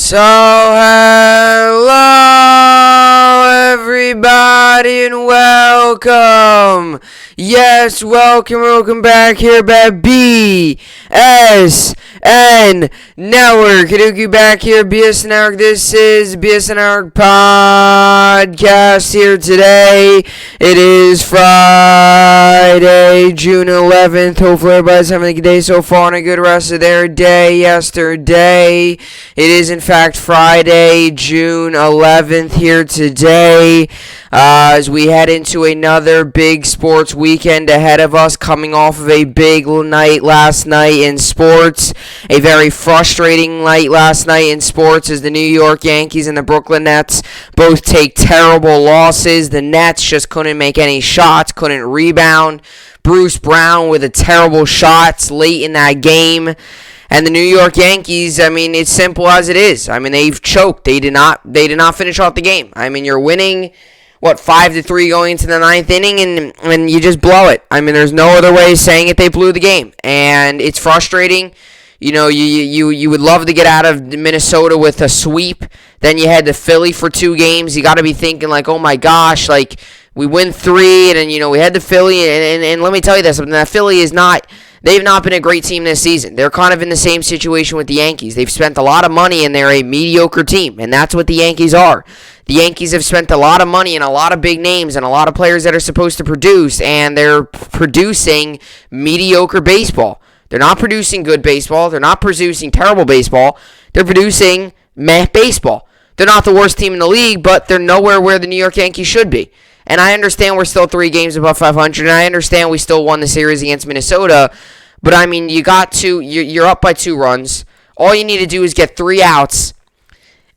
So, hello everybody and welcome. Yes, welcome back here by BSN Network. Kaduki back here, BSN Network. This is BSN Network podcast here today. It is Friday, June 11th. Hopefully everybody's having a good day so far and a good rest of their day yesterday. It is in fact Friday, June 11th here today. As we head into another big sports weekend ahead of us, coming off of a big night last night in sports, a very frustrating night last night in sports as the New York Yankees and the Brooklyn Nets both take terrible losses. The Nets just couldn't make any shots, couldn't rebound. Bruce Brown with a terrible shots late in that game. And the New York Yankees, I mean, it's simple as it is. I mean, they've choked. They did not finish off the game. I mean, you're winning 5-3 going into the ninth inning, and you just blow it. I mean, there's no other way of saying it. They blew the game, and it's frustrating. You know, you would love to get out of Minnesota with a sweep. Then you had the Philly for 2 games. You got to be thinking like, oh my gosh, like we win 3, and then we had the Philly, and let me tell you this: that Philly is not. They've not been a great team this season. They're kind of in the same situation with the Yankees. They've spent a lot of money, and they're a mediocre team, and that's what the Yankees are. The Yankees have spent a lot of money and a lot of big names and a lot of players that are supposed to produce, and they're producing mediocre baseball. They're not producing good baseball. They're not producing terrible baseball. They're producing meh baseball. They're not the worst team in the league, but they're nowhere where the New York Yankees should be. And I understand we're still 3 games above 500, and I understand we still won the series against Minnesota, but I mean, you're up by 2 runs. All you need to do is get 3 outs,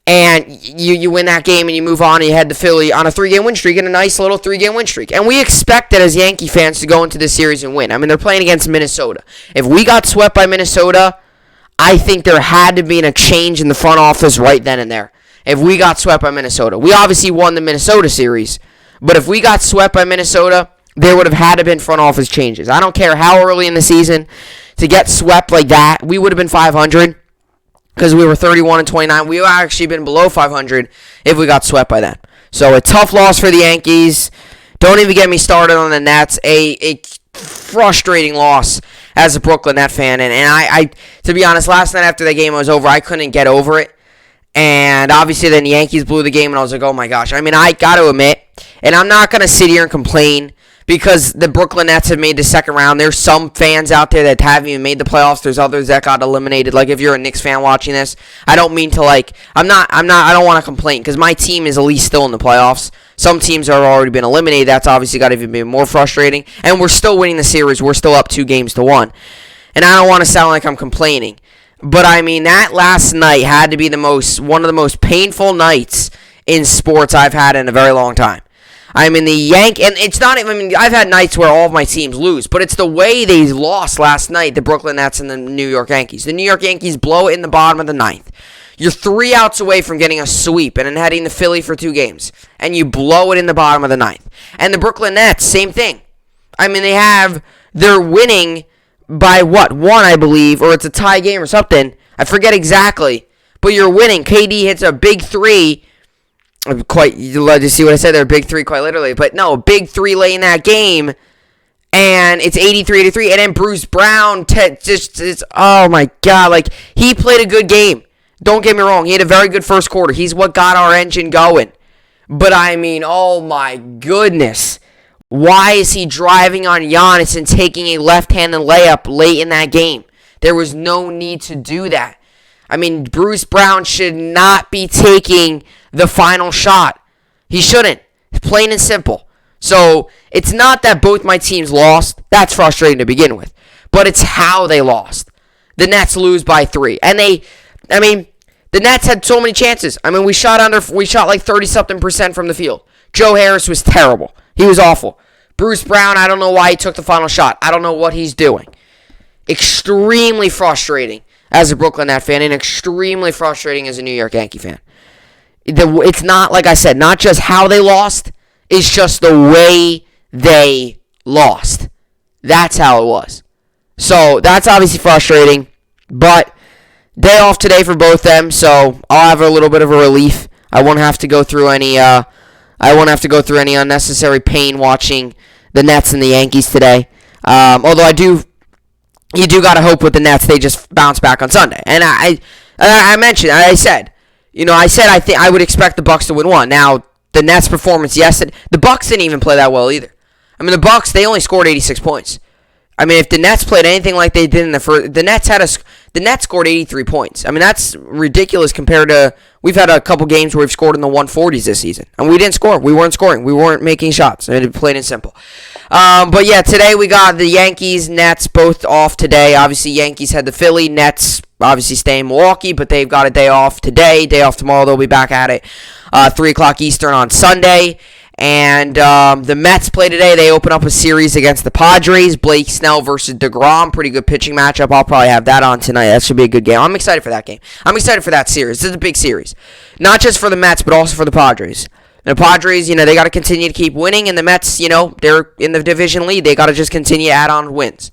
and you win that game, and you move on, and you head to Philly on a 3-game win streak, and a nice little 3-game win streak. And we expected as Yankee fans to go into this series and win. I mean, they're playing against Minnesota. If we got swept by Minnesota, I think there had to be a change in the front office right then and there. If we got swept by Minnesota. We obviously won the Minnesota series, but if we got swept by Minnesota, there would have had to been front office changes. I don't care how early in the season to get swept like that. We would have been 500 because we were 31-29. We would have actually been below 500 if we got swept by then. So a tough loss for the Yankees. Don't even get me started on the Nets. A frustrating loss as a Brooklyn Net fan. And I, to be honest, last night after the game was over, I couldn't get over it. And obviously then the Yankees blew the game, and I was like, oh my gosh. I mean, I got to admit, and I'm not going to sit here and complain because the Brooklyn Nets have made the second round. There's some fans out there that haven't even made the playoffs. There's others that got eliminated. Like, if you're a Knicks fan watching this, I don't mean to, I don't want to complain because my team is at least still in the playoffs. Some teams have already been eliminated. That's obviously got to even be more frustrating. And we're still winning the series. We're still up 2-1. And I don't want to sound like I'm complaining. But, I mean, that last night had to be one of the most painful nights in sports I've had in a very long time. I mean, and it's not even, I mean, I've had nights where all of my teams lose, but it's the way they lost last night, the Brooklyn Nets and the New York Yankees. The New York Yankees blow it in the bottom of the ninth. You're 3 outs away from getting a sweep and then heading to Philly for 2 games, and you blow it in the bottom of the ninth. And the Brooklyn Nets, same thing. I mean, they're winning by 1, I believe, or it's a tie game or something. I forget exactly. But you're winning. KD hits a big 3. You'd love to see what I said there, big 3 quite literally. But no, big 3 late in that game. And it's 83-83. And then Bruce Brown, oh my God. He played a good game. Don't get me wrong. He had a very good first quarter. He's what got our engine going. But I mean, oh my goodness. Why is he driving on Giannis and taking a left-handed layup late in that game? There was no need to do that. I mean, Bruce Brown should not be taking the final shot. He shouldn't. Plain and simple. So, it's not that both my teams lost. That's frustrating to begin with. But it's how they lost. The Nets lose by 3. And the Nets had so many chances. I mean, we shot like 30-something% from the field. Joe Harris was terrible. He was awful. Bruce Brown, I don't know why he took the final shot. I don't know what he's doing. Extremely frustrating as a Brooklyn Net fan and extremely frustrating as a New York Yankee fan. It's not, like I said, not just how they lost. It's just the way they lost. That's how it was. So, that's obviously frustrating. But then day off today for both them, so I'll have a little bit of a relief. I won't have to go through any unnecessary pain watching the Nets and the Yankees today. Although you do gotta hope with the Nets they just bounce back on Sunday. And I said I would expect the Bucks to win one. Now the Nets' performance yesterday, the Bucks didn't even play that well either. I mean, the Bucks, they only scored 86 points. I mean, if the Nets played anything like they did in the first, the Nets scored 83 points. I mean, that's ridiculous compared to, we've had a couple games where we've scored in the 140s this season. And we didn't score. We weren't scoring. We weren't making shots. I mean, plain and simple. But yeah, today we got the Yankees, Nets both off today. Obviously, Yankees head to Philly. Nets obviously stay in Milwaukee, but they've got a day off today. Day off tomorrow. They'll be back at it 3 o'clock Eastern on Sunday. And the Mets play today. They open up a series against the Padres. Blake Snell versus DeGrom. Pretty good pitching matchup. I'll probably have that on tonight. That should be a good game. I'm excited for that game. I'm excited for that series. This is a big series. Not just for the Mets, but also for the Padres. The Padres, they got to continue to keep winning. And the Mets, they're in the division lead. They got to just continue to add on wins.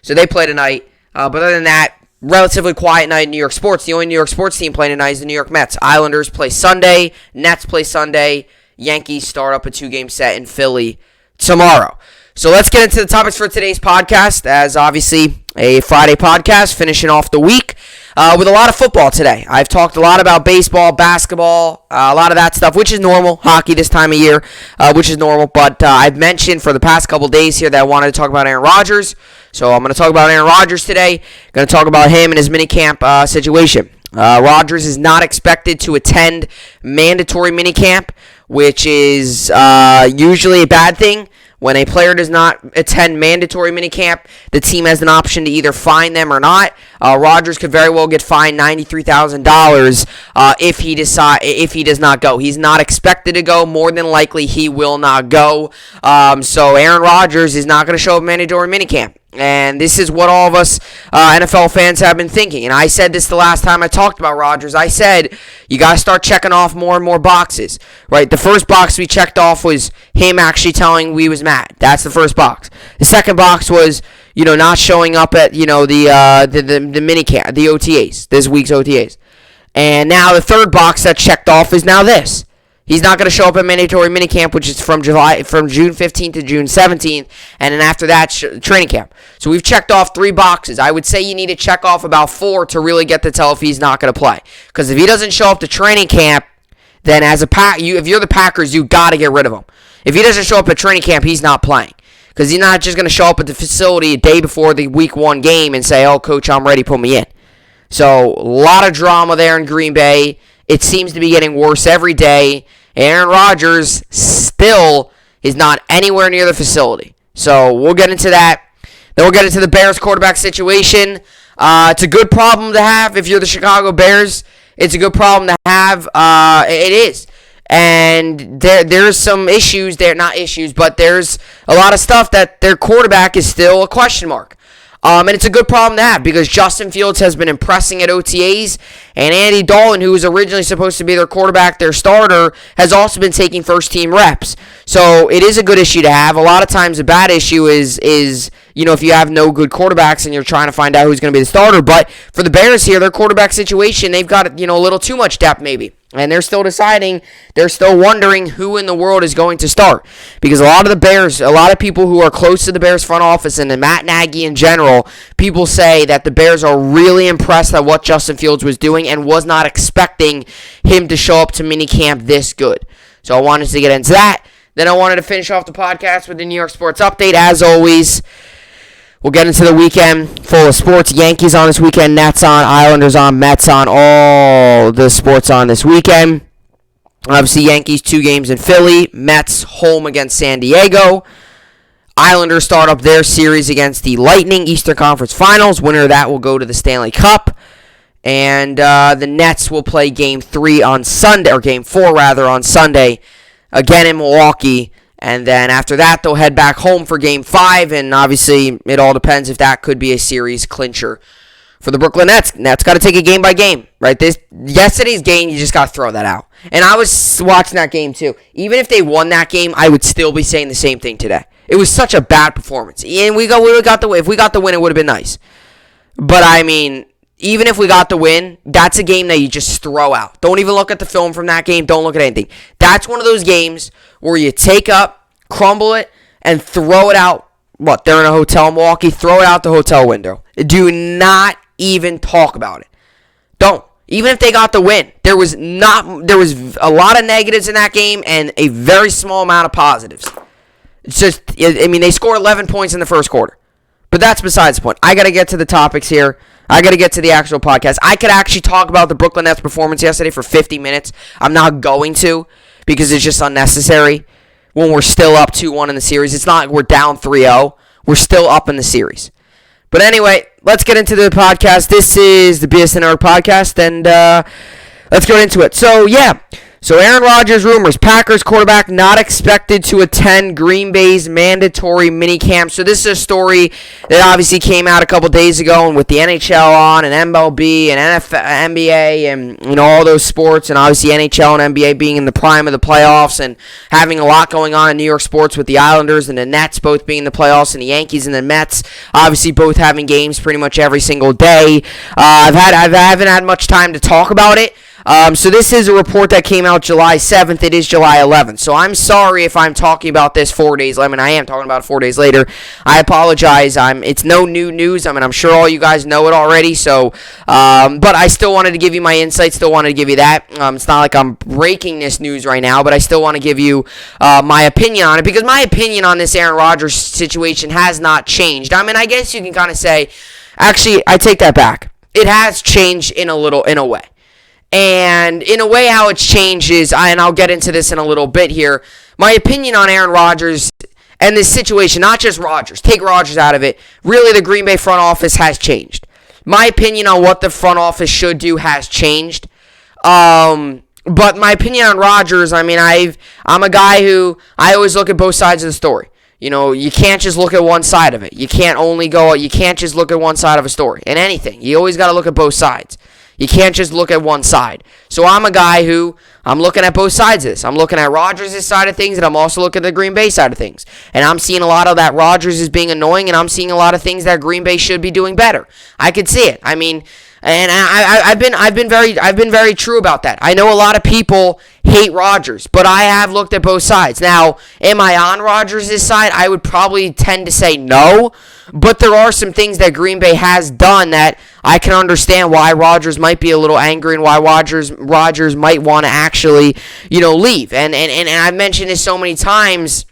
So they play tonight. But other than that, relatively quiet night in New York sports. The only New York sports team playing tonight is the New York Mets. Islanders play Sunday. Nets play Sunday. Yankees start up a 2-game set in Philly tomorrow. So let's get into the topics for today's podcast, as obviously a Friday podcast, finishing off the week with a lot of football today. I've talked a lot about baseball, basketball, a lot of that stuff, which is normal. Hockey this time of year, which is normal. But I've mentioned for the past couple days here that I wanted to talk about Aaron Rodgers. So I'm going to talk about Aaron Rodgers today. Going to talk about him and his minicamp situation. Rodgers is not expected to attend mandatory minicamp, which is usually a bad thing. When a player does not attend mandatory minicamp, the team has an option to either fine them or not. Rodgers could very well get fined $93,000 if he does not go. He's not expected to go. More than likely, he will not go. So Aaron Rodgers is not going to show up mandatory minicamp. And this is what all of us NFL fans have been thinking. And I said this the last time I talked about Rodgers. I said, you got to start checking off more and more boxes, right? The first box we checked off was him actually telling we was mad. That's the first box. The second box was, not showing up at, the minicamp, the OTAs, this week's OTAs. And now the third box that checked off is now this. He's not going to show up at mandatory minicamp, which is from June 15th to June 17th, and then after that, training camp. So we've checked off 3 boxes. I would say you need to check off about 4 to really get to tell if he's not going to play. Because if he doesn't show up to training camp, then if you're the Packers, you got to get rid of him. If he doesn't show up at training camp, he's not playing. Because he's not just going to show up at the facility a day before the Week 1 game and say, oh, coach, I'm ready, put me in. So a lot of drama there in Green Bay. It seems to be getting worse every day. Aaron Rodgers still is not anywhere near the facility. So we'll get into that. Then we'll get into the Bears quarterback situation. It's a good problem to have if you're the Chicago Bears. It's a good problem to have. It is. And there's some issues there. Not issues, but there's a lot of stuff that their quarterback is still a question mark. And it's a good problem to have because Justin Fields has been impressing at OTAs, and Andy Dalton, who was originally supposed to be their quarterback, their starter, has also been taking first-team reps. So it is a good issue to have. A lot of times a bad issue is if you have no good quarterbacks and you're trying to find out who's going to be the starter. But for the Bears here, their quarterback situation, they've got a little too much depth maybe. And they're still deciding, they're still wondering who in the world is going to start. Because a lot of the Bears, a lot of people who are close to the Bears front office and the Matt Nagy in general, people say that the Bears are really impressed at what Justin Fields was doing and was not expecting him to show up to minicamp this good. So I wanted to get into that. Then I wanted to finish off the podcast with the New York Sports Update. As always, we'll get into the weekend full of sports. Yankees on this weekend, Nets on, Islanders on, Mets on, all the sports on this weekend. Obviously, Yankees 2 games in Philly, Mets home against San Diego. Islanders start up their series against the Lightning, Eastern Conference Finals. Winner of that will go to the Stanley Cup. And the Nets will play Game 3 on Sunday, or Game 4 rather, on Sunday, again in Milwaukee. And then after that, they'll head back home for Game 5, and obviously it all depends if that could be a series clincher for the Brooklyn Nets. Nets got to take it game by game, right? Yesterday's game, you just got to throw that out. And I was watching that game too. Even if they won that game, I would still be saying the same thing today. It was such a bad performance. And if we got the win, it would have been nice. But I mean, even if we got the win, that's a game that you just throw out. Don't even look at the film from that game. Don't look at anything. That's one of those games where you take up, crumble it, and throw it out. What, they're in a hotel in Milwaukee? Throw it out the hotel window. Do not even talk about it. Don't. Even if they got the win, there was a lot of negatives in that game and a very small amount of positives. It's just, I mean, they scored 11 points in the first quarter. But that's besides the point. I got to get to the topics here. I got to get to the actual podcast. I could actually talk about the Brooklyn Nets performance yesterday for 50 minutes. I'm not going to because it's just unnecessary when we're still up 2-1 in the series. It's not like we're down 3-0. We're still up in the series. But anyway, let's get into the podcast. This is the BSN podcast, and let's get into it. So Aaron Rodgers rumors, Packers quarterback not expected to attend Green Bay's mandatory minicamp. So this is a story that obviously came out a couple days ago, and with the NHL on, and MLB, and NFL, NBA, and all those sports, and obviously NHL and NBA being in the prime of the playoffs, and having a lot going on in New York sports with the Islanders and the Nets both being in the playoffs, and the Yankees and the Mets obviously both having games pretty much every single day. I haven't had much time to talk about it. So this is a report that came out July 7th. It is July 11th. So I'm sorry if I'm talking about this 4 days later. I mean, I am talking about it 4 days later. I apologize. It's no new news. I mean, I'm sure all you guys know it already. So, but I still wanted to give you my insight. Still wanted to give you that. It's not like I'm breaking this news right now, but I still want to give you my opinion on it, because my opinion on this Aaron Rodgers situation has not changed. I mean, I guess you can kind of say, actually, I take that back. It has changed in a way. And in a way, how it's changed is, and I'll get into this in a little bit here, my opinion on Aaron Rodgers and this situation, not just Rodgers, take Rodgers out of it, really the Green Bay front office has changed. My opinion on what the front office should do has changed. But my opinion on Rodgers, I mean, I'm a guy who, I always look at both sides of the story. You can't just look at one side of it. You can't just look at one side of a story in anything. You always got to look at both sides. You can't just look at one side. So I'm a guy who, I'm looking at both sides of this. I'm looking at Rodgers' side of things, and I'm also looking at the Green Bay side of things. And I'm seeing a lot of that Rodgers is being annoying, and I'm seeing a lot of things that Green Bay should be doing better. I could see it. I mean, and I've been very true about that. I know a lot of people hate Rodgers, but I have looked at both sides. Now, am I on Rodgers' side? I would probably tend to say no, but there are some things that Green Bay has done that I can understand why Rodgers might be a little angry and why Rodgers might want to actually, leave. And I've mentioned this so many times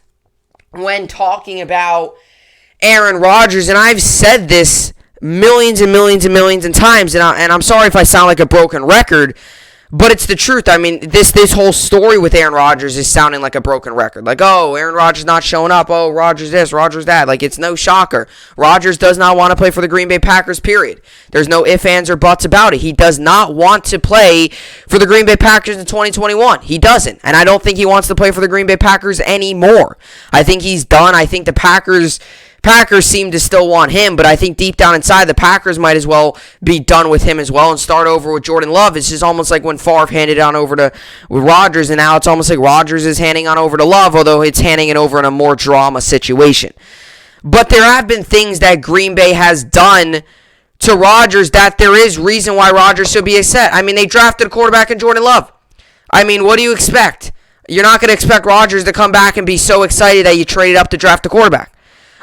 when talking about Aaron Rodgers, and I've said this millions and millions and millions of times, and I'm sorry if I sound like a broken record, but it's the truth. I mean, this whole story with Aaron Rodgers is sounding like a broken record. Like, oh, Aaron Rodgers not showing up. Oh, Rodgers this, Rodgers that. Like, it's no shocker. Rodgers does not want to play for the Green Bay Packers, period. There's no ifs, ands, or buts about it. He does not want to play for the Green Bay Packers in 2021. He doesn't. And I don't think he wants to play for the Green Bay Packers anymore. I think he's done. I think the Packers seem to still want him, but I think deep down inside, the Packers might as well be done with him as well and start over with Jordan Love. It's just almost like when Favre handed on over to Rodgers, and now it's almost like Rodgers is handing on over to Love, although it's handing it over in a more drama situation. But there have been things that Green Bay has done to Rodgers that there is reason why Rodgers should be upset. I mean, they drafted a quarterback in Jordan Love. I mean, what do you expect? You're not going to expect Rodgers to come back and be so excited that you traded up to draft a quarterback.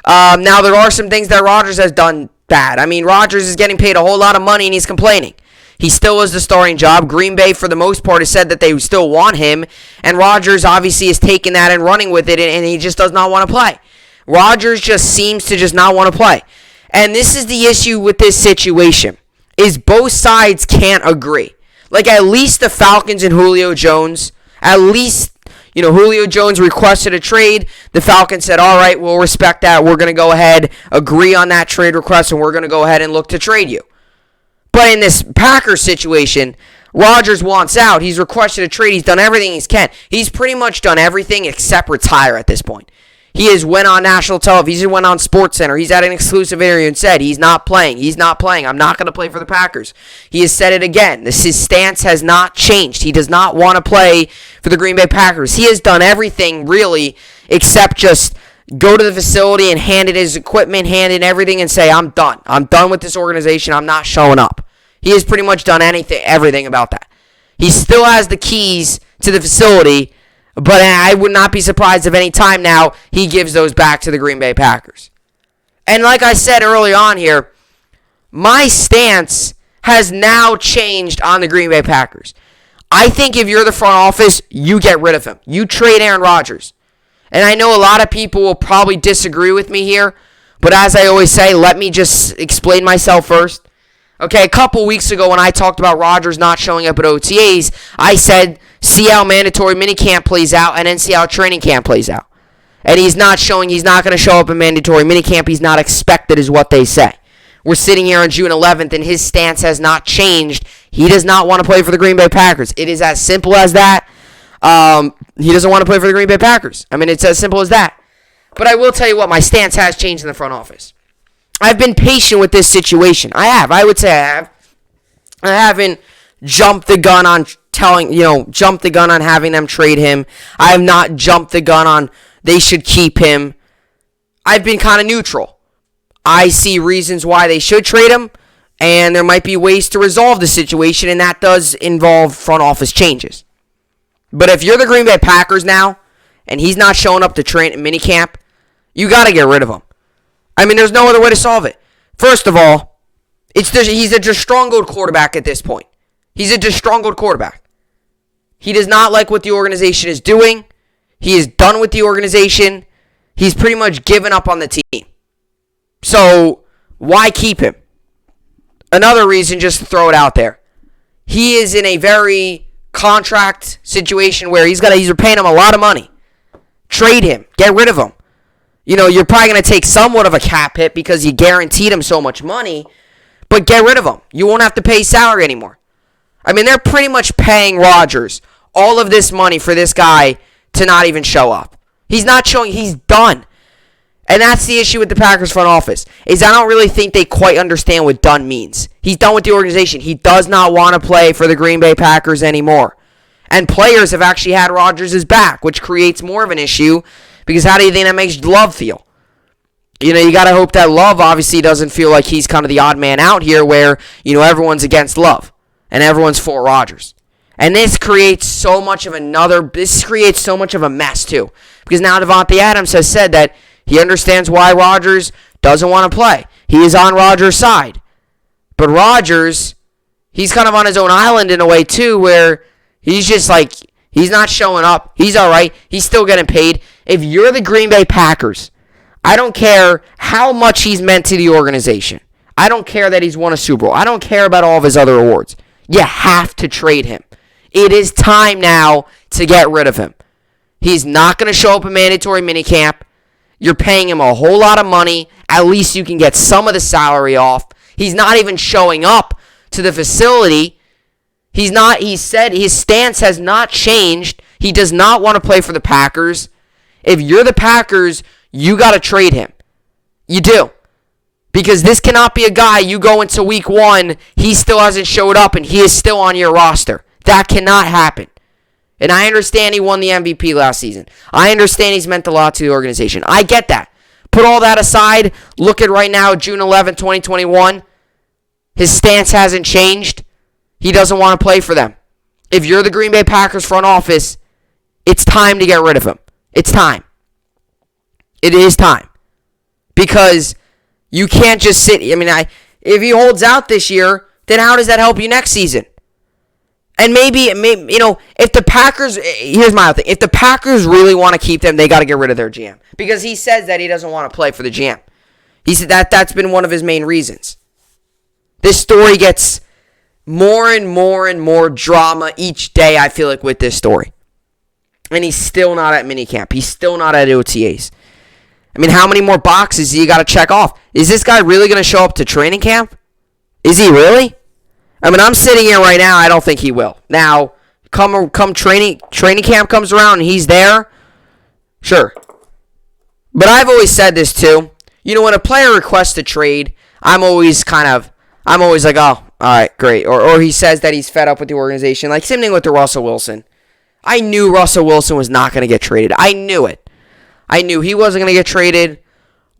Now, there are some things that Rodgers has done bad. I mean, Rodgers is getting paid a whole lot of money, and he's complaining. He still is the starting job. Green Bay, for the most part, has said that they still want him, and Rodgers obviously is taking that and running with it, and he just does not want to play. Rodgers just seems to just not want to play. And this is the issue with this situation, is both sides can't agree. Like, at least the Falcons and Julio Jones, at least, Julio Jones requested a trade. The Falcons said, all right, we'll respect that. We're going to go ahead, agree on that trade request, and we're going to go ahead and look to trade you. But in this Packers situation, Rodgers wants out. He's requested a trade. He's done everything he can. He's pretty much done everything except retire at this point. He has went on national television. He went on SportsCenter. He's had an exclusive interview and said he's not playing. He's not playing. I'm not going to play for the Packers. He has said it again. His stance has not changed. He does not want to play for the Green Bay Packers. He has done everything, really, except just go to the facility and hand in his equipment, hand in everything, and say, I'm done. I'm done with this organization. I'm not showing up. He has pretty much done everything about that. He still has the keys to the facility, but I would not be surprised if any time now he gives those back to the Green Bay Packers. And like I said early on here, my stance has now changed on the Green Bay Packers. I think if you're the front office, you get rid of him. You trade Aaron Rodgers. And I know a lot of people will probably disagree with me here, but as I always say, let me just explain myself first. Okay, a couple weeks ago when I talked about Rodgers not showing up at OTAs, I said, see how mandatory minicamp plays out and then see how training camp plays out. And he's not going to show up in mandatory minicamp. He's not expected is what they say. We're sitting here on June 11th, and his stance has not changed. He does not want to play for the Green Bay Packers. It is as simple as that. He doesn't want to play for the Green Bay Packers. I mean, it's as simple as that. But I will tell you what, my stance has changed in the front office. I've been patient with this situation. I have. I would say I have. I haven't jumped the gun on having them trade him. I have not jumped the gun on they should keep him. I've been kind of neutral. I see reasons why they should trade him, and there might be ways to resolve the situation, and that does involve front office changes. But if you're the Green Bay Packers now, and he's not showing up to train at minicamp, you got to get rid of him. I mean, there's no other way to solve it. First of all, he's a disgruntled quarterback at this point. He's a disgruntled quarterback. He does not like what the organization is doing. He is done with the organization. He's pretty much given up on the team. So, why keep him? Another reason, just to throw it out there. He is in a very contract situation where you're paying him a lot of money. Trade him. Get rid of him. You're probably going to take somewhat of a cap hit because you guaranteed him so much money, but get rid of him. You won't have to pay salary anymore. I mean, they're pretty much paying Rodgers all of this money for this guy to not even show up. He's not showing. He's done. And that's the issue with the Packers front office, is I don't really think they quite understand what done means. He's done with the organization. He does not want to play for the Green Bay Packers anymore. And players have actually had Rodgers' back, which creates more of an issue, because how do you think that makes Love feel? You got to hope that Love obviously doesn't feel like he's kind of the odd man out here where, everyone's against Love and everyone's for Rodgers. And this creates so much of a mess too. Because now Davante Adams has said that he understands why Rodgers doesn't want to play. He is on Rodgers' side. But Rodgers, he's kind of on his own island in a way too, where he's just like, he's not showing up. He's all right. He's still getting paid. If you're the Green Bay Packers, I don't care how much he's meant to the organization. I don't care that he's won a Super Bowl. I don't care about all of his other awards. You have to trade him. It is time now to get rid of him. He's not going to show up in mandatory minicamp. You're paying him a whole lot of money. At least you can get some of the salary off. He's not even showing up to the facility. He said his stance has not changed. He does not want to play for the Packers. If you're the Packers, you got to trade him. You do. Because this cannot be a guy you go into week 1, he still hasn't showed up and he is still on your roster. That cannot happen. And I understand he won the MVP last season. I understand he's meant a lot to the organization. I get that. Put all that aside. Look at right now, June 11th, 2021. His stance hasn't changed. He doesn't want to play for them. If you're the Green Bay Packers front office, it's time to get rid of him. It's time. It is time. Because you can't just sit. If he holds out this year, then how does that help you next season? And maybe if the Packers, here's my other thing. If the Packers really want to keep them, they got to get rid of their GM. Because he says that he doesn't want to play for the GM. He said that's been one of his main reasons. This story gets more and more and more drama each day, I feel like, with this story. And he's still not at minicamp. He's still not at OTAs. How many more boxes do you got to check off? Is this guy really going to show up to training camp? Is he really? I'm sitting here right now. I don't think he will. Now, come training camp comes around and he's there, sure. But I've always said this too. When a player requests a trade, I'm always like, oh, all right, great. Or he says that he's fed up with the organization. Like, same thing with the Russell Wilson. I knew Russell Wilson was not going to get traded. I knew it. I knew he wasn't going to get traded.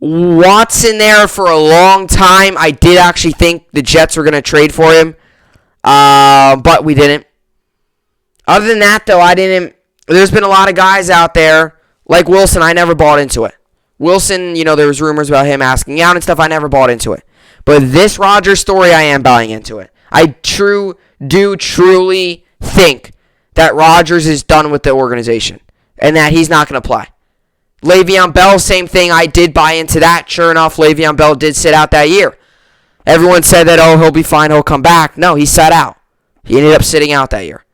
Watson there for a long time. I did actually think the Jets were going to trade for him. but we didn't. Other than that, though, there's been a lot of guys out there, like Wilson, I never bought into it. Wilson, there was rumors about him asking out and stuff, I never bought into it. But this Rodgers story, I am buying into it. I do truly think that Rodgers is done with the organization and that he's not going to play. Le'Veon Bell, same thing. I did buy into that. Sure enough, Le'Veon Bell did sit out that year. Everyone said that, he'll be fine, he'll come back. No, he sat out. He ended up sitting out that year.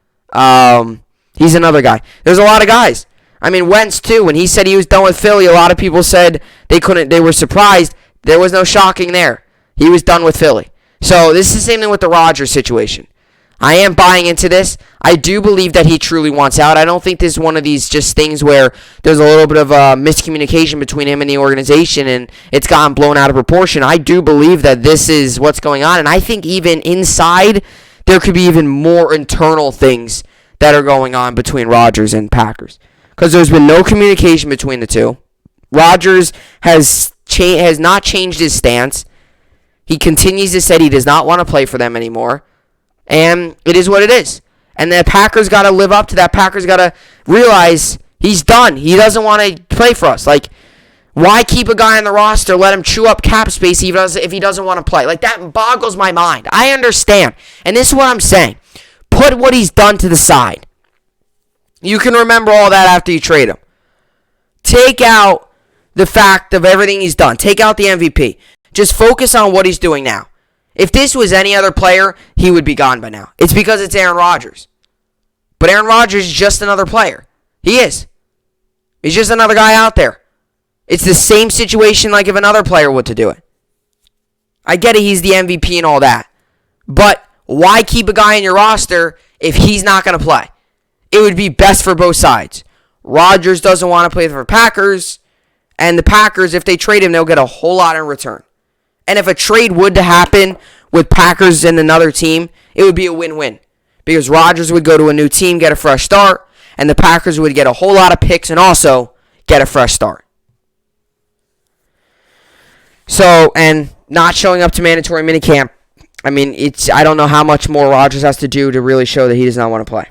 He's another guy. There's a lot of guys. Wentz, too, when he said he was done with Philly, a lot of people said they were surprised. There was no shocking there. He was done with Philly. So this is the same thing with the Rodgers situation. I am buying into this. I do believe that he truly wants out. I don't think this is one of these just things where there's a little bit of miscommunication between him and the organization and it's gotten blown out of proportion. I do believe that this is what's going on, and I think even inside there could be even more internal things that are going on between Rodgers and Packers because there's been no communication between the two. Rodgers has not changed his stance. He continues to say he does not want to play for them anymore. And it is what it is. And the Packers got to live up to that. Packers got to realize he's done. He doesn't want to play for us. Why keep a guy on the roster, let him chew up cap space if he doesn't want to play? That boggles my mind. I understand. And this is what I'm saying. Put what he's done to the side. You can remember all that after you trade him. Take out the fact of everything he's done. Take out the MVP. Just focus on what he's doing now. If this was any other player, he would be gone by now. It's because it's Aaron Rodgers. But Aaron Rodgers is just another player. He is. He's just another guy out there. It's the same situation like if another player would to do it. I get it, he's the MVP and all that. But why keep a guy in your roster if he's not going to play? It would be best for both sides. Rodgers doesn't want to play for Packers, and the Packers, if they trade him, they'll get a whole lot in return. And if a trade would to happen with Packers and another team, it would be a win-win. Because Rodgers would go to a new team, get a fresh start, and the Packers would get a whole lot of picks and also get a fresh start. So, and not showing up to mandatory minicamp, I don't know how much more Rodgers has to do to really show that he does not want to play.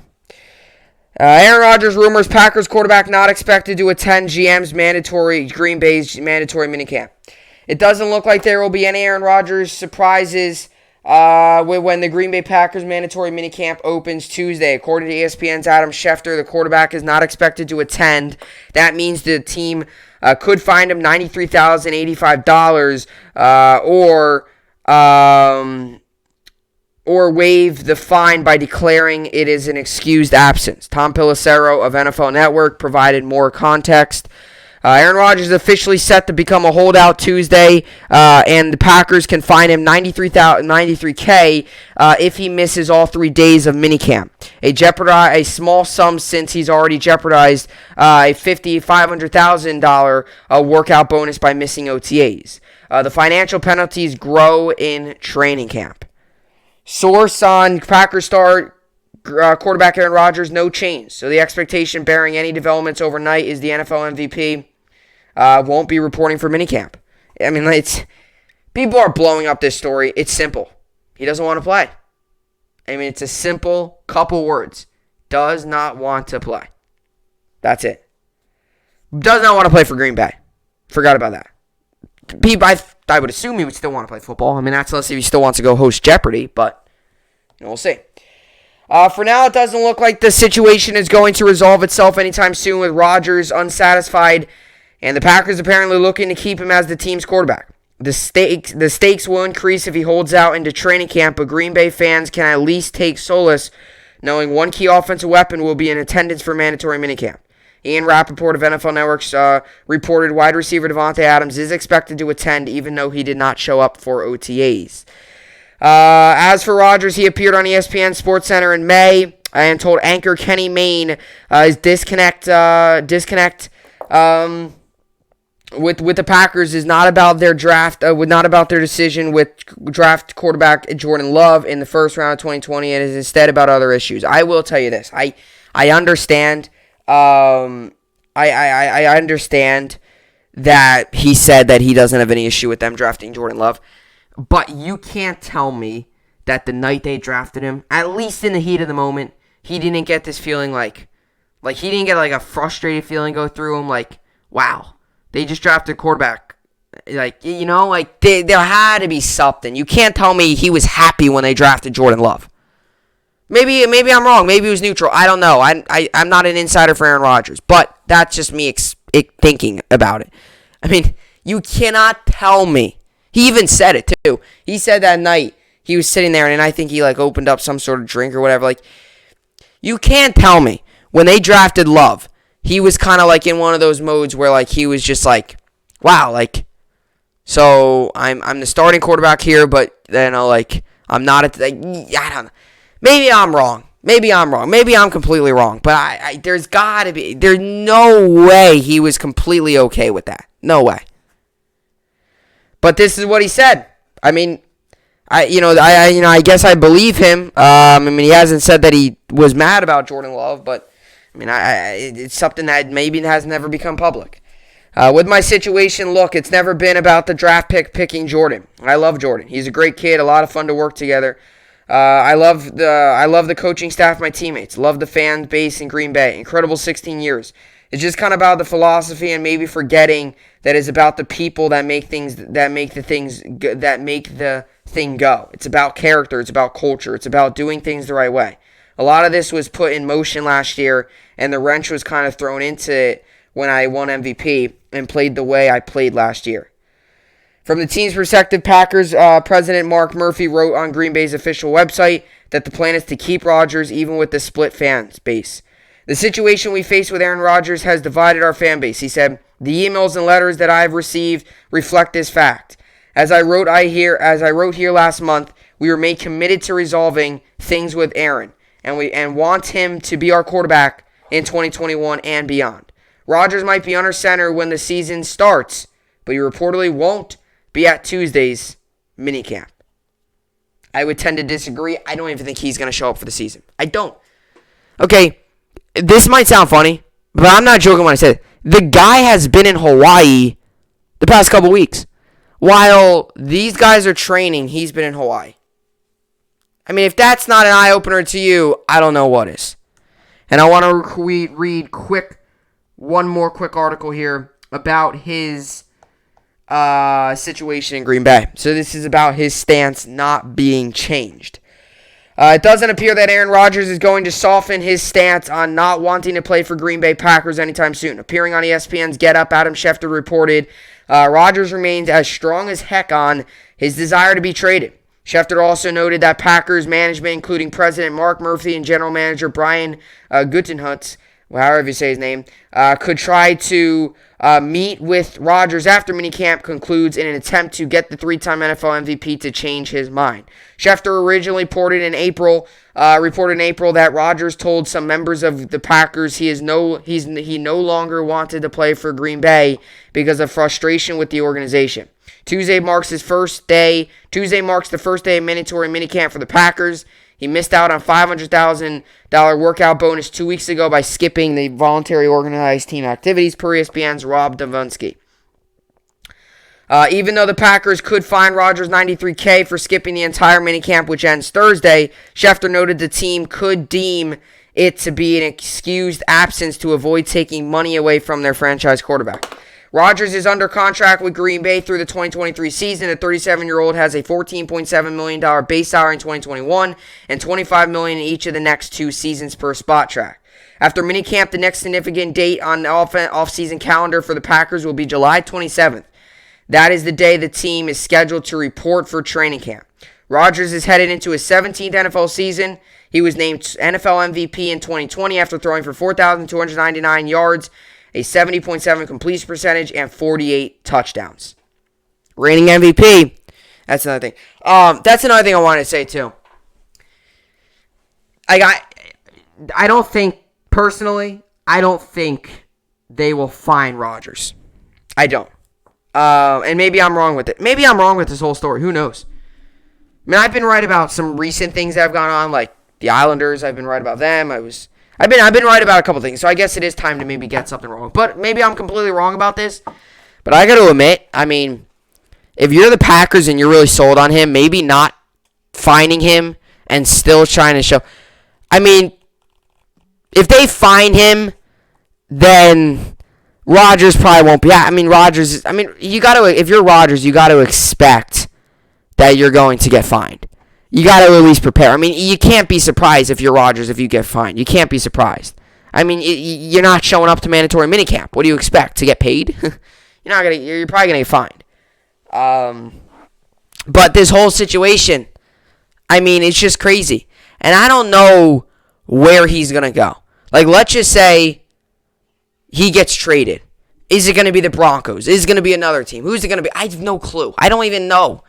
Aaron Rodgers rumors Packers quarterback not expected to attend Green Bay's mandatory minicamp. It doesn't look like there will be any Aaron Rodgers surprises when the Green Bay Packers mandatory minicamp opens Tuesday. According to ESPN's Adam Schefter, the quarterback is not expected to attend. That means the team could fine him $93,085 or waive the fine by declaring it is an excused absence. Tom Pelissero of NFL Network provided more context. Aaron Rodgers is officially set to become a holdout Tuesday, and the Packers can fine him $93K if he misses all 3 days of minicamp. A small sum since he's already jeopardized a $500,000 workout bonus by missing OTAs. The financial penalties grow in training camp. Source on Packers star quarterback Aaron Rodgers, no change. So the expectation, bearing any developments overnight, is the NFL MVP won't be reporting for minicamp. People are blowing up this story. It's simple. He doesn't want to play. It's a simple couple words. Does not want to play. That's it. Does not want to play for Green Bay. Forgot about that. I would assume he would still want to play football. That's unless if he still wants to go host Jeopardy, but we'll see. For now, it doesn't look like the situation is going to resolve itself anytime soon with Rodgers unsatisfied, and the Packers apparently looking to keep him as the team's quarterback. The stakes will increase if he holds out into training camp, but Green Bay fans can at least take solace knowing one key offensive weapon will be in attendance for mandatory minicamp. Ian Rappaport of NFL Network's reported wide receiver Devontae Adams is expected to attend even though he did not show up for OTAs. As for Rodgers, he appeared on ESPN SportsCenter in May and told anchor Kenny Mayne his disconnect with the Packers is not about their draft, not about their decision with draft quarterback Jordan Love in the first round of 2020, and is instead about other issues. I will tell you this: I understand. I understand that he said that he doesn't have any issue with them drafting Jordan Love, but you can't tell me that the night they drafted him, at least in the heat of the moment, he didn't get this feeling like he didn't get like a frustrated feeling go through him like, wow, they just drafted a quarterback. Like, you know, like there had to be something. You can't tell me he was happy when they drafted Jordan Love. Maybe I'm wrong. Maybe he was neutral. I don't know. I'm not an insider for Aaron Rodgers, but that's just me thinking about it. I mean, you cannot tell me. He even said it too. He said that night he was sitting there, and I think he like opened up some sort of drink or whatever. Like, you can't tell me when they drafted Love, he was kind of like in one of those modes where like he was just like, wow, like, so I'm the starting quarterback here, but you know, like I'm not at like, I don't know. Maybe I'm wrong. Maybe I'm completely wrong. But there's no way he was completely okay with that. No way. But this is what he said. I mean, I guess I believe him. I mean, he hasn't said that he was mad about Jordan Love, but I mean, it's something that maybe has never become public. With my situation, look, it's never been about the draft pick picking Jordan. I love Jordan. He's a great kid. A lot of fun to work together. I love the coaching staff, my teammates. Love the fan base in Green Bay. Incredible 16 years. It's just kind of about the philosophy and maybe forgetting that it's about the people that make the thing go. It's about character. It's about culture. It's about doing things the right way. A lot of this was put in motion last year, and the wrench was kind of thrown into it when I won MVP and played the way I played last year. From the team's perspective, Packers President Mark Murphy wrote on Green Bay's official website that the plan is to keep Rodgers even with the split fan base. The situation we face with Aaron Rodgers has divided our fan base, he said. The emails and letters that I have received reflect this fact. As I wrote here last month, we remain committed to resolving things with Aaron, and want him to be our quarterback in 2021 and beyond. Rodgers might be under center when the season starts, but he reportedly won't be at Tuesday's minicamp. I would tend to disagree. I don't even think he's going to show up for the season. I don't. Okay, this might sound funny, but I'm not joking when I say it. The guy has been in Hawaii the past couple weeks. While these guys are training, he's been in Hawaii. I mean, if that's not an eye-opener to you, I don't know what is. And I want to read one more quick article here about his situation in Green Bay. So this is about his stance not being changed. It doesn't appear that Aaron Rodgers is going to soften his stance on not wanting to play for Green Bay Packers anytime soon. Appearing on ESPN's Get Up, Adam Schefter reported, Rodgers remains as strong as heck on his desire to be traded. Schefter also noted that Packers management, including President Mark Murphy and General Manager Brian Gutekunst, however you say his name, could try to meet with Rodgers after minicamp concludes in an attempt to get the three-time NFL MVP to change his mind. Schefter originally reported in April that Rodgers told some members of the Packers he no longer wanted to play for Green Bay because of frustration with the organization. Tuesday marks the first day of mandatory minicamp for the Packers. He missed out on $500,000 workout bonus 2 weeks ago by skipping the voluntary organized team activities, per ESPN's Rob Davinsky. Even though the Packers could fine Rodgers $93K for skipping the entire minicamp, which ends Thursday, Schefter noted the team could deem it to be an excused absence to avoid taking money away from their franchise quarterback. Rodgers is under contract with Green Bay through the 2023 season. The 37-year-old has a $14.7 million base salary in 2021 and $25 million in each of the next 2 seasons per spot track. After minicamp, the next significant date on the off-season calendar for the Packers will be July 27th. That is the day the team is scheduled to report for training camp. Rodgers is headed into his 17th NFL season. He was named NFL MVP in 2020 after throwing for 4,299 yards, a 70.7 completion percentage, and 48 touchdowns. Reigning MVP. That's another thing. That's another thing I wanted to say, too. I don't think, personally, I don't think they will fine Rodgers. I don't. And maybe I'm wrong with it. Maybe I'm wrong with this whole story. Who knows? I mean, I've been right about some recent things that have gone on, like the Islanders. I've been right about them. I've been right about a couple things, so I guess it is time to maybe get something wrong. But maybe I'm completely wrong about this. But I got to admit, I mean, if you're the Packers and you're really sold on him, maybe not finding him and still trying to show. I mean, if they find him, then Rodgers probably won't be. I mean, if you're Rodgers, you got to expect that you're going to get fined. You got to at least prepare. I mean, you can't be surprised if you're Rodgers if you get fined. You can't be surprised. I mean, you're not showing up to mandatory minicamp. What do you expect? To get paid? You're probably gonna get fined. But this whole situation, I mean, it's just crazy. And I don't know where he's gonna go. Like, let's just say he gets traded. Is it gonna be the Broncos? Is it gonna be another team? Who's it gonna be? I have no clue. I don't even know.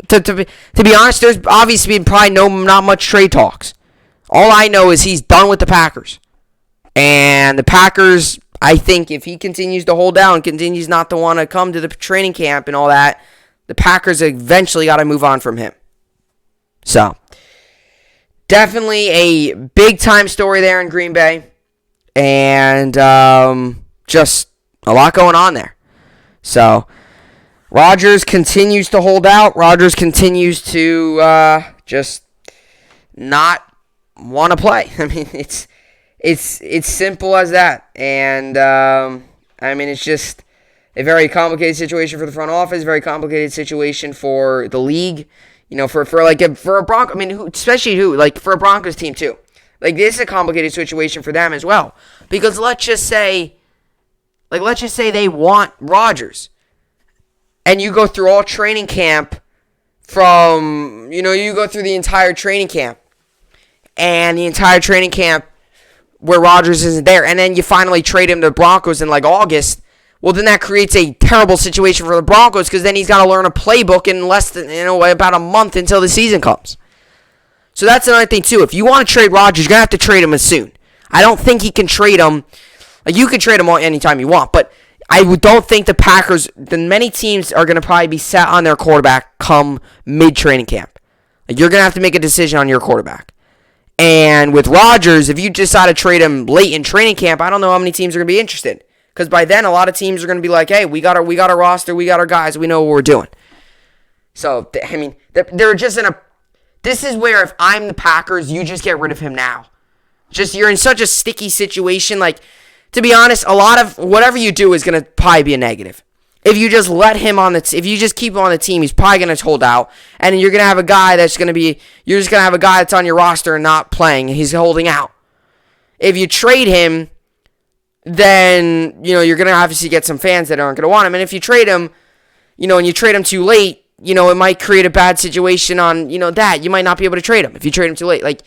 To be honest, there's obviously been probably not much trade talks. All I know is he's done with the Packers. And the Packers, I think if he continues to hold down, continues not to want to come to the training camp and all that, the Packers eventually got to move on from him. So, definitely a big-time story there in Green Bay. And just a lot going on there. So, Rodgers continues to hold out. Rodgers continues to just not want to play. I mean, it's simple as that. And, I mean, it's just a very complicated situation for the front office, very complicated situation for the league. You know, for a Broncos, I mean, for a Broncos team too. Like, this is a complicated situation for them as well. Because let's just say they want Rodgers. And you go through all training camp you go through the entire training camp. And the entire training camp where Rodgers isn't there. And then you finally trade him to the Broncos in like August. Well, then that creates a terrible situation for the Broncos because then he's got to learn a playbook in less than, about a month until the season comes. So that's another thing, too. If you want to trade Rodgers, you're going to have to trade him as soon. I don't think he can trade him. Like, you can trade him anytime you want, but I don't think the Packers, many teams are going to probably be set on their quarterback come mid-training camp. Like, you're going to have to make a decision on your quarterback. And with Rodgers, if you decide to trade him late in training camp, I don't know how many teams are going to be interested. Because by then, a lot of teams are going to be like, hey, we got our roster, we got our guys, we know what we're doing. So, I mean, they're just in a... This is where if I'm the Packers, you just get rid of him now. Just, you're in such a sticky situation. Like, to be honest, a lot of whatever you do is going to probably be a negative. If you just let him on if you just keep him on the team, he's probably going to hold out. And you're going to have a guy that's going to be... You're just going to have a guy that's on your roster and not playing. He's holding out. If you trade him, then, you're going to obviously get some fans that aren't going to want him. And if you trade him, and you trade him too late, it might create a bad situation on, that. You might not be able to trade him if you trade him too late. Like,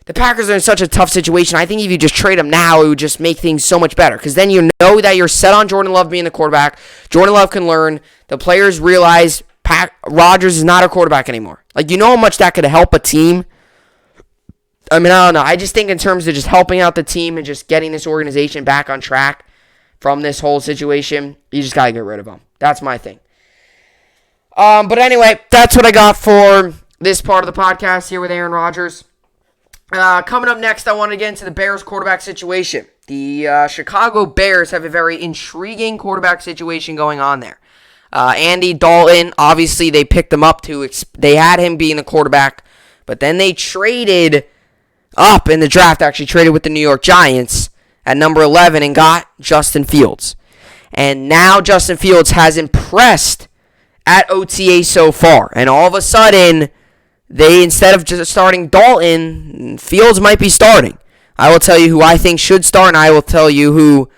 the Packers are in such a tough situation. I think if you just trade him now, it would just make things so much better. Because then you know that you're set on Jordan Love being the quarterback. Jordan Love can learn. The players realize Rodgers is not a quarterback anymore. Like, how much that could help a team? I mean, I don't know. I just think in terms of just helping out the team and just getting this organization back on track from this whole situation, you just got to get rid of him. That's my thing. But anyway, that's what I got for this part of the podcast here with Aaron Rodgers. Coming up next, I want to get into the Bears quarterback situation. The Chicago Bears have a very intriguing quarterback situation going on there. Andy Dalton, obviously they picked him up they had him being the quarterback, but then they traded up in the draft, actually traded with the New York Giants at number 11 and got Justin Fields. And now Justin Fields has impressed at OTA so far. And all of a sudden, instead of just starting Dalton, Fields might be starting. I will tell you who I think should start, and I will tell you who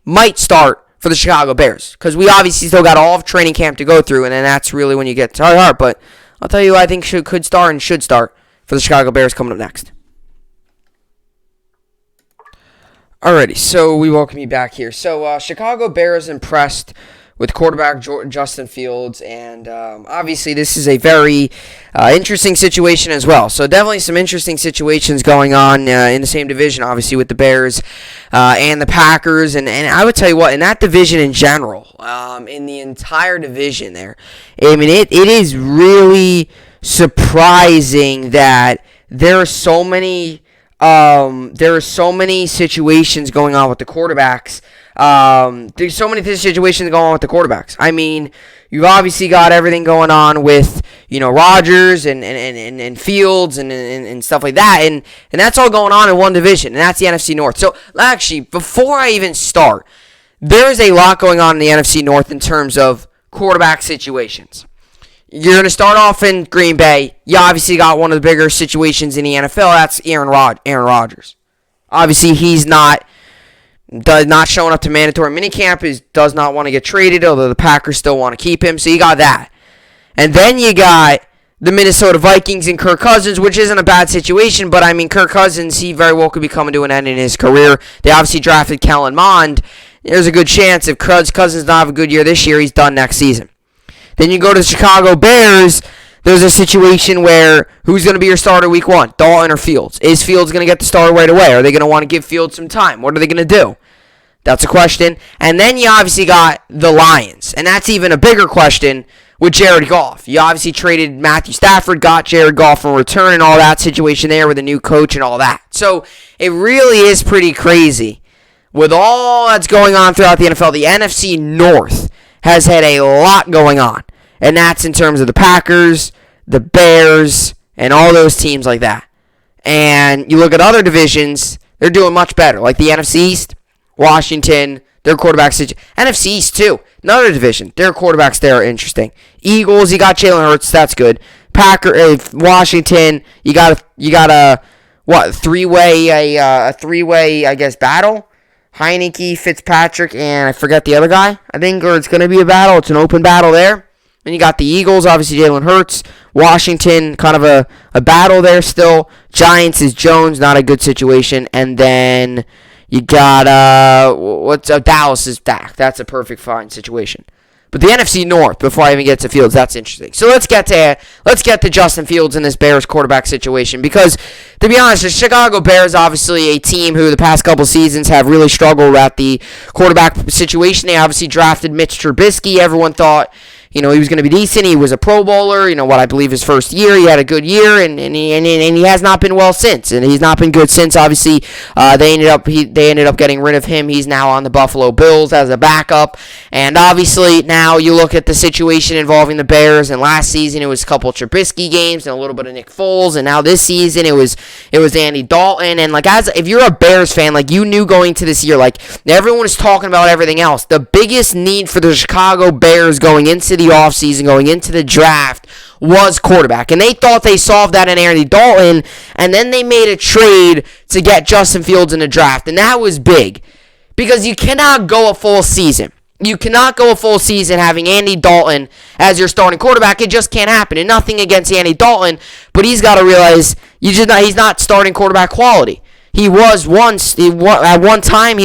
might start for the Chicago Bears. Because we obviously still got all of training camp to go through, and then that's really when you get to heart. But I'll tell you who I think could start and should start for the Chicago Bears coming up next. Alrighty, so we welcome you back here. So Chicago Bears impressed with quarterback Justin Fields, and obviously this is a very interesting situation as well. So definitely some interesting situations going on in the same division, obviously with the Bears and the Packers, and I would tell you what, in that division in general, in the entire division there, I mean it is really surprising that there are so many situations going on with the quarterbacks. There's so many situations going on with the quarterbacks. I mean, You've obviously got everything going on with, Rodgers and Fields and stuff like that. And that's all going on in one division, and that's the NFC North. So, actually, before I even start, there is a lot going on in the NFC North in terms of quarterback situations. You're going to start off in Green Bay. You obviously got one of the bigger situations in the NFL. That's Aaron Rodgers. Obviously, he's not showing up to mandatory minicamp. Does not want to get traded, although the Packers still want to keep him. So you got that. And then you got the Minnesota Vikings and Kirk Cousins, which isn't a bad situation. But, Kirk Cousins, he very well could be coming to an end in his career. They obviously drafted Kellen Mond. There's a good chance if Cousins doesn't have a good year this year, he's done next season. Then you go to the Chicago Bears. There's a situation where who's going to be your starter week 1, Dalton or Fields? Is Fields going to get the starter right away? Are they going to want to give Fields some time? What are they going to do? That's a question. And then you obviously got the Lions. And that's even a bigger question with Jared Goff. You obviously traded Matthew Stafford, got Jared Goff in return, and all that situation there with a new coach and all that. So it really is pretty crazy. With all that's going on throughout the NFL, the NFC North has had a lot going on. And that's in terms of the Packers, the Bears, and all those teams like that. And you look at other divisions, they're doing much better. Like the NFC East, Washington, their quarterback situation. NFC East, too. Another division. Their quarterbacks there are interesting. Eagles, you got Jalen Hurts. That's good. Washington, you got a three-way, I guess, battle. Heineke, Fitzpatrick, and I forget the other guy, I think, or it's going to be a battle. It's an open battle there. And you got the Eagles, obviously Jalen Hurts. Washington, kind of a battle there still. Giants is Jones, not a good situation. And then you got, Dallas is Dak. That's a perfect fine situation. But the NFC North, before I even get to Fields, that's interesting. So let's get to Justin Fields in this Bears quarterback situation. Because, to be honest, the Chicago Bears obviously a team who the past couple seasons have really struggled at the quarterback situation. They obviously drafted Mitch Trubisky. Everyone thought, he was going to be decent. He was a Pro Bowler, what I believe his first year. He had a good year, and he has not been well since. And he's not been good since. Obviously, they ended up getting rid of him. He's now on the Buffalo Bills as a backup. And obviously, now you look at the situation involving the Bears. And last season, it was a couple of Trubisky games and a little bit of Nick Foles. And now this season, it was Andy Dalton. And if you're a Bears fan, you knew going to this year, everyone was talking about everything else. The biggest need for the Chicago Bears going into the offseason, going into the draft, was quarterback. And they thought they solved that in Andy Dalton, and then they made a trade to get Justin Fields in the draft. And that was big, because you cannot go a full season. You cannot go a full season having Andy Dalton as your starting quarterback. It just can't happen. And nothing against Andy Dalton, but he's got to realize he's not starting quarterback quality. He was at one time,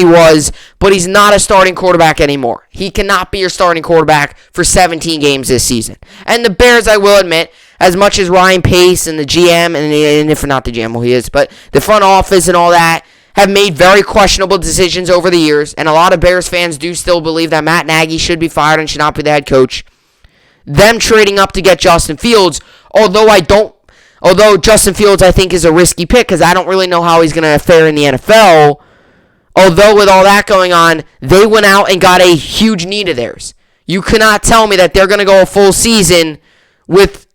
but he's not a starting quarterback anymore. He cannot be your starting quarterback for 17 games this season. And the Bears, I will admit, as much as Ryan Pace and the GM, and if not the GM, well, he is, but the front office and all that, have made very questionable decisions over the years, and a lot of Bears fans do still believe that Matt Nagy should be fired and should not be the head coach. Them trading up to get Justin Fields, although Justin Fields, I think, is a risky pick because I don't really know how he's going to fare in the NFL. Although with all that going on, they went out and got a huge need of theirs. You cannot tell me that they're going to go a full season with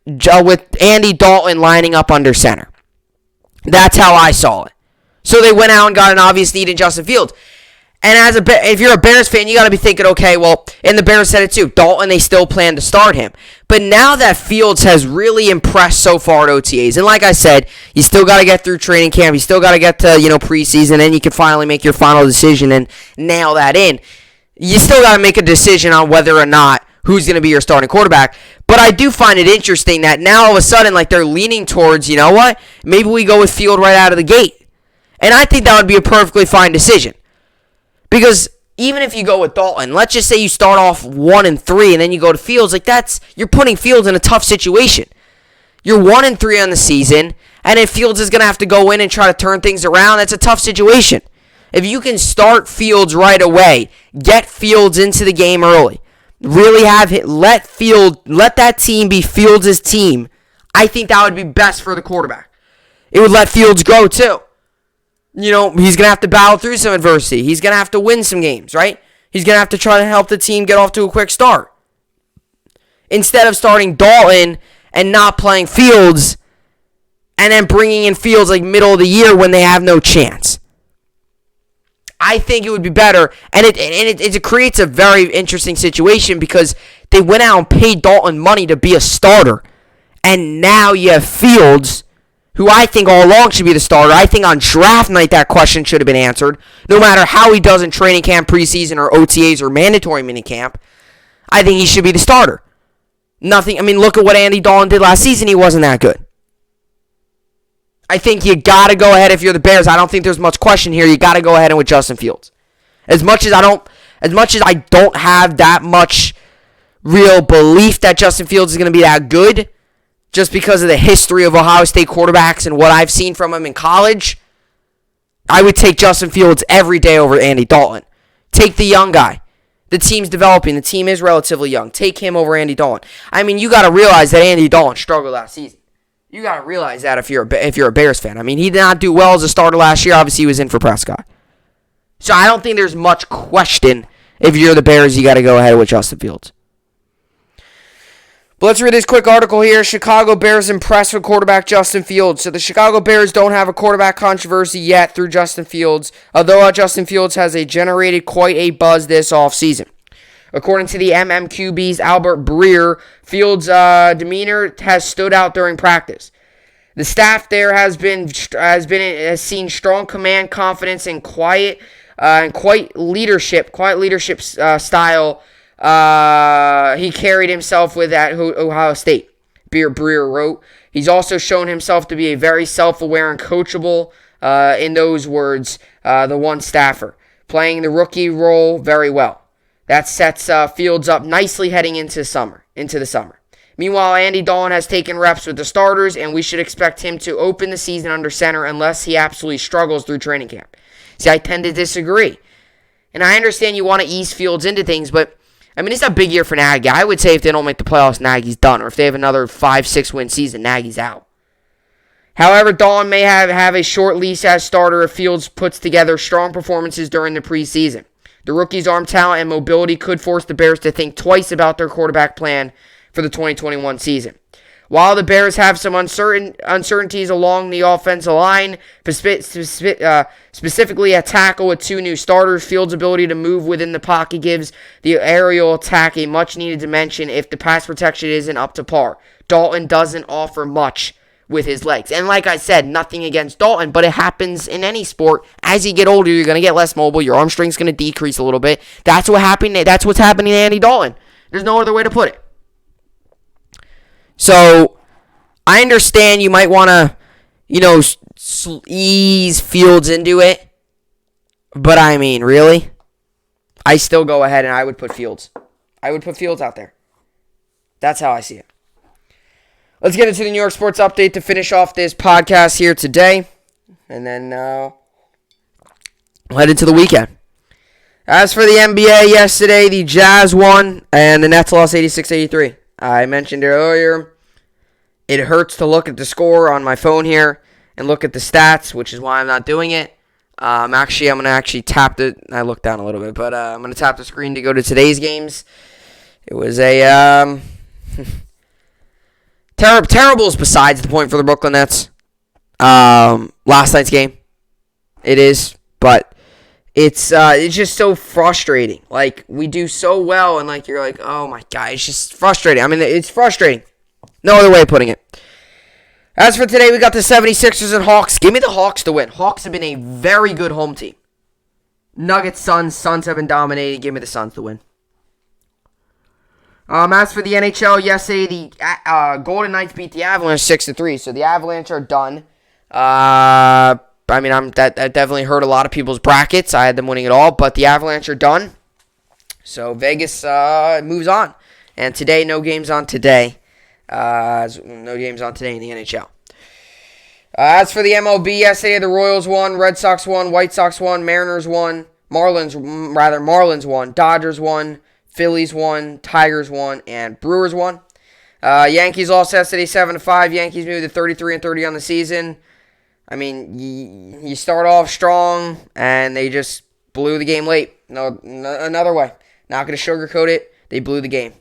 Andy Dalton lining up under center. That's how I saw it. So they went out and got an obvious need in Justin Fields. And if you're a Bears fan, you got to be thinking, okay, well, and the Bears said it too, Dalton, they still plan to start him. But now that Fields has really impressed so far at OTAs, and like I said, you still got to get through training camp, you still got to get to, preseason, and you can finally make your final decision and nail that in. You still got to make a decision on whether or not who's going to be your starting quarterback. But I do find it interesting that now all of a sudden, they're leaning towards, you know what, maybe we go with Field right out of the gate. And I think that would be a perfectly fine decision. Because even if you go with Dalton, let's just say you start off 1-3 and then you go to Fields, you're putting Fields in a tough situation. You're 1-3 on the season, and if Fields is going to have to go in and try to turn things around, that's a tough situation. If you can start Fields right away, get Fields into the game early, really let that team be Fields' team, I think that would be best for the quarterback. It would let Fields grow too. He's going to have to battle through some adversity. He's going to have to win some games, right? He's going to have to try to help the team get off to a quick start. instead of starting Dalton and not playing Fields and then bringing in Fields like middle of the year when they have no chance. I think it would be better, and it creates a very interesting situation because they went out and paid Dalton money to be a starter, and now you have Fields, who I think all along should be the starter. I think on draft night that question should have been answered. No matter how he does in training camp, preseason, or OTAs, or mandatory minicamp, I think he should be the starter. Look at what Andy Dalton did last season. He wasn't that good. I think you got to go ahead if you're the Bears. I don't think there's much question here. You got to go ahead and with Justin Fields. As much as I don't have that much real belief that Justin Fields is going to be that good, just because of the history of Ohio State quarterbacks and what I've seen from him in college, I would take Justin Fields every day over Andy Dalton. Take the young guy. The team's developing. The team is relatively young. Take him over Andy Dalton. You got to realize that Andy Dalton struggled last season. You got to realize that if you're a Bears fan. He did not do well as a starter last year. Obviously, he was in for Prescott. So I don't think there's much question if you're the Bears, you got to go ahead with Justin Fields. But let's read this quick article here. Chicago Bears impressed with quarterback Justin Fields. So the Chicago Bears don't have a quarterback controversy yet through Justin Fields, although Justin Fields has generated quite a buzz this offseason. According to the MMQB's Albert Breer, Fields' demeanor has stood out during practice. The staff there has seen strong command, confidence, and quiet leadership style. He carried himself with at Ohio State. Breer wrote, he's also shown himself to be a very self-aware and coachable, in those words, the one staffer, playing the rookie role very well. That sets Fields up nicely heading into the summer. Meanwhile, Andy Dalton has taken reps with the starters, and we should expect him to open the season under center unless he absolutely struggles through training camp. See, I tend to disagree. And I understand you want to ease Fields into things, but it's a big year for Nagy. I would say if they don't make the playoffs, Nagy's done. Or if they have another 5-6 win season, Nagy's out. However, Dalton may have a short leash as starter if Fields puts together strong performances during the preseason. The rookie's arm talent and mobility could force the Bears to think twice about their quarterback plan for the 2021 season. While the Bears have some uncertainties along the offensive line, specifically at tackle with two new starters, Fields' ability to move within the pocket gives the aerial attack a much-needed dimension if the pass protection isn't up to par. Dalton doesn't offer much with his legs. And like I said, nothing against Dalton, but it happens in any sport. As you get older, you're going to get less mobile. Your arm strength's going to decrease a little bit. That's what's happening to Andy Dalton. There's no other way to put it. So, I understand you might want to, ease Fields into it. But really? I still go ahead and I would put Fields. I would put Fields out there. That's how I see it. Let's get into the New York Sports Update to finish off this podcast here today. And then we'll head into the weekend. As for the NBA, yesterday the Jazz won and the Nets lost 86-83. I mentioned earlier, it hurts to look at the score on my phone here and look at the stats, which is why I'm not doing it. I'm going to tap the... I looked down a little bit, but I'm going to tap the screen to go to today's games. It was a... Terrible is besides the point for the Brooklyn Nets. Last night's game. It is, but it's just so frustrating. Like, we do so well, and you're like, oh my God, it's just frustrating. It's frustrating. No other way of putting it. As for today, we got the 76ers and Hawks. Give me the Hawks to win. Hawks have been a very good home team. Nuggets, Suns. Suns have been dominating. Give me the Suns to win. As for the NHL, yesterday the Golden Knights beat the Avalanche 6-3, so the Avalanche are done. That definitely hurt a lot of people's brackets. I had them winning it all, but the Avalanche are done. So Vegas moves on, and today no games on today. No games on today in the NHL. As for the MLB, yesterday the Royals won, Red Sox won, White Sox won, Mariners won, Marlins won, Dodgers won. Phillies won, Tigers won, and Brewers won. Yankees lost yesterday 7-5. Yankees moved to 33-30 on the season. You start off strong, and they just blew the game late. No, another way. Not going to sugarcoat it. They blew the game.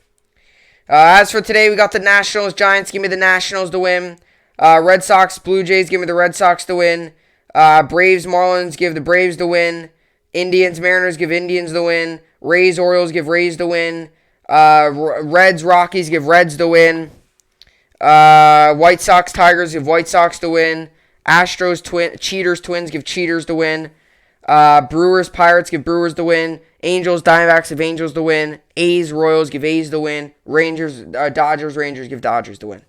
As for today, we got the Nationals, Giants. Give me the Nationals to win. Red Sox, Blue Jays. Give me the Red Sox to win. Braves, Marlins. Give the Braves to win. Indians, Mariners. Give Indians to win. Rays, Orioles. Give Rays to win. Reds, Rockies. Give Reds to win. White Sox, Tigers. Give White Sox to win. Astros, Cheaters, Twins. Give Cheaters to win. Brewers, Pirates. Give Brewers to win. Angels, Diamondbacks. Give Angels to win. A's, Royals. Give A's to win. Rangers, Dodgers, Rangers. Give Dodgers to win.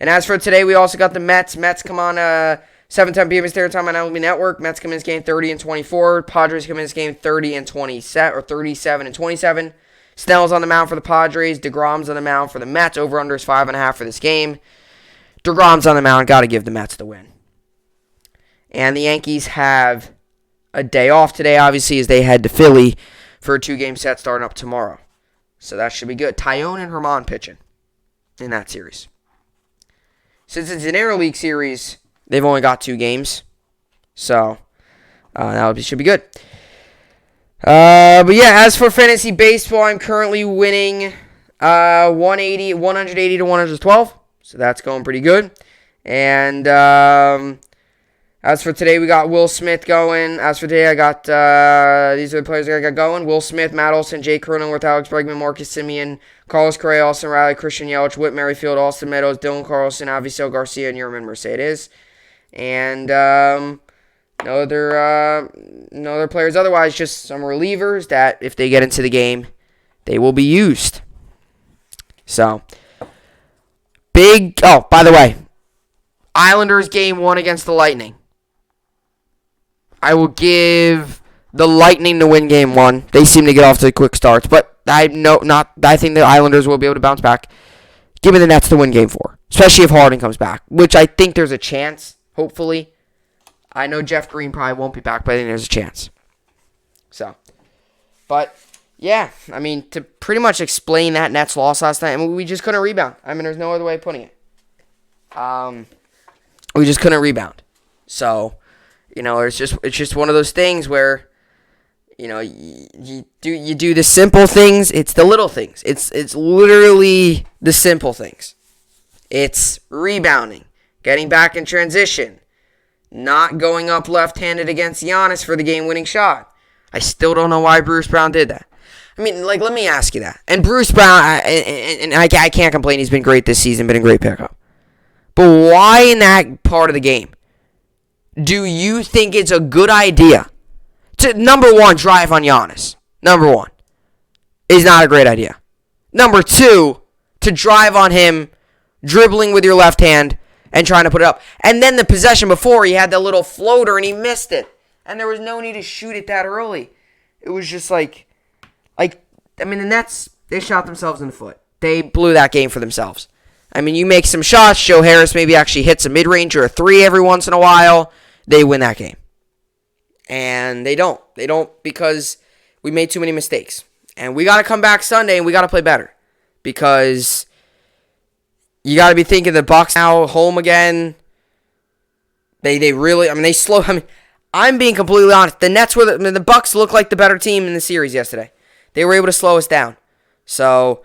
And as for today, we also got the Mets. Mets come on 7:10 p.m. Standard Time on MLB Network. Mets come in this game 30-24. Padres come in this game 30-27 or 37-27. Snell's on the mound for the Padres. DeGrom's on the mound for the Mets. Over/under is 5.5 for this game. DeGrom's on the mound. Got to give the Mets the win. And the Yankees have a day off today, obviously, as they head to Philly for a 2-game set starting up tomorrow. So that should be good. Tyone and Herman pitching in that series. Since it's an interleague series, they've only got 2 games. So that should be good. But yeah, as for fantasy baseball, I'm currently winning 180 to 112. So that's going pretty good. And as for today, we got Will Smith going. As for today, I got these are the players I got going. Will Smith, Matt Olson, Jay Cronenworth, Alex Bregman, Marcus Simeon, Carlos Correa, Austin Riley, Christian Yelich, Whit Merrifield, Austin Meadows, Dylan Carlson, Avisail Garcia, and Yerman Mercedes. And no other players otherwise, just some relievers that if they get into the game, they will be used. So, by the way, Islanders game 1 against the Lightning. I will give the Lightning to win game 1. They seem to get off to quick starts, but I think the Islanders will be able to bounce back. Give me the Nets to win game 4, especially if Harden comes back, which I think there's a chance, hopefully. I know Jeff Green probably won't be back, but I think there's a chance. So, but yeah, I mean, to pretty much explain that Nets loss last night, we just couldn't rebound. I mean, there's no other way of putting it. We just couldn't rebound. So, it's just one of those things where, you do the simple things. It's the little things. It's literally the simple things. It's rebounding, getting back in transition, not going up left-handed against Giannis for the game-winning shot. I still don't know why Bruce Brown did that. I mean, let me ask you that. And Bruce Brown, I can't complain. He's been great this season, been a great pickup. But why in that part of the game do you think it's a good idea to, number one, drive on Giannis? Number one, is not a great idea. Number two, to drive on him, dribbling with your left hand and trying to put it up. And then the possession before, he had that little floater and he missed it. And there was no need to shoot it that early. It was just the Nets, they shot themselves in the foot. They blew that game for themselves. I mean, you make some shots, Joe Harris maybe actually hits a mid-range or a 3 every once in a while, they win that game. And they don't. They don't because we made too many mistakes. And we got to come back Sunday and we got to play better. Because you got to be thinking the Bucks now home again. They really, they slow. I'm being completely honest. The Nets were the Bucks looked like the better team in the series yesterday. They were able to slow us down. So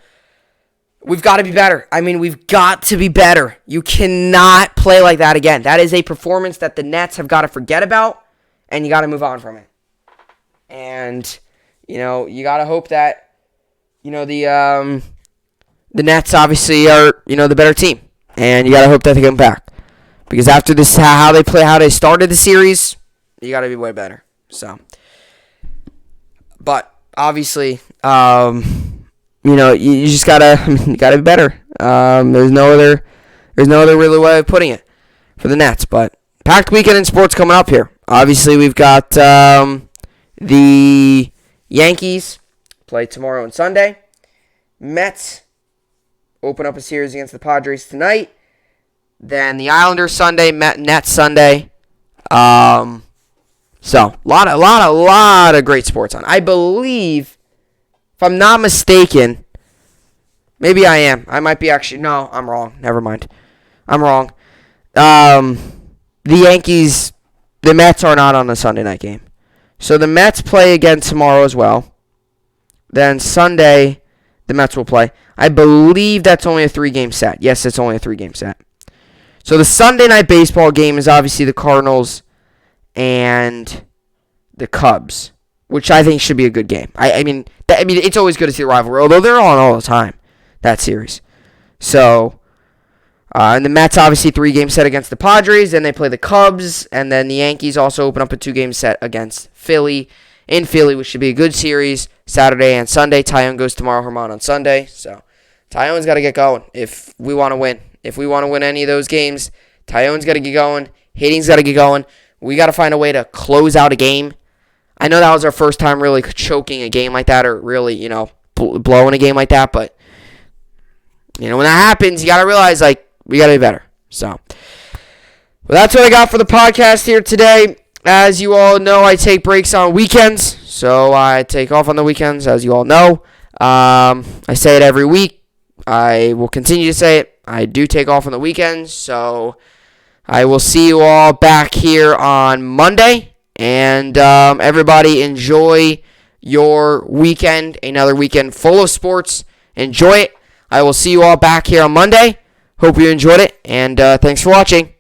we've got to be better. We've got to be better. You cannot play like that again. That is a performance that the Nets have got to forget about, and you got to move on from it. And, you got to hope that, the Nets obviously are, the better team. And you got to hope that they come back. Because after this, how they started the series, you got to be way better. So, but obviously, you just gotta be better. There's no other really way of putting it for the Nets. But packed weekend in sports coming up here. Obviously, we've got the Yankees play tomorrow and Sunday. Mets open up a series against the Padres tonight. Then the Islanders Sunday, Nets Sunday. So a lot of great sports on. I believe, if I'm not mistaken, maybe I am. I might be actually. No, I'm wrong. Never mind. I'm wrong. The Yankees, the Mets are not on the Sunday night game. So the Mets play again tomorrow as well. Then Sunday, the Mets will play. I believe that's only a 3-game set. Yes, it's only a 3-game set. So the Sunday night baseball game is obviously the Cardinals and the Cubs, which I think should be a good game. I mean, it's always good to see the rivalry, although they're on all the time, that series. So, and the Mets obviously 3-game set against the Padres. Then they play the Cubs, and then the Yankees also open up a 2-game set against Philly in Philly, which should be a good series. Saturday and Sunday. Taillon goes tomorrow, Herman on Sunday. So Taillon's got to get going if we want to win. If we want to win any of those games, Taillon's got to get going. Hitting's got to get going. We got to find a way to close out a game. I know that was our first time really choking a game like that, or really, blowing a game like that. But when that happens, you got to realize we got to be better. So, well, that's what I got for the podcast here today. As you all know, I take breaks on weekends. So I take off on the weekends, as you all know. I say it every week. I will continue to say it. I do take off on the weekends. So I will see you all back here on Monday. And everybody enjoy your weekend. Another weekend full of sports. Enjoy it. I will see you all back here on Monday. Hope you enjoyed it. And thanks for watching.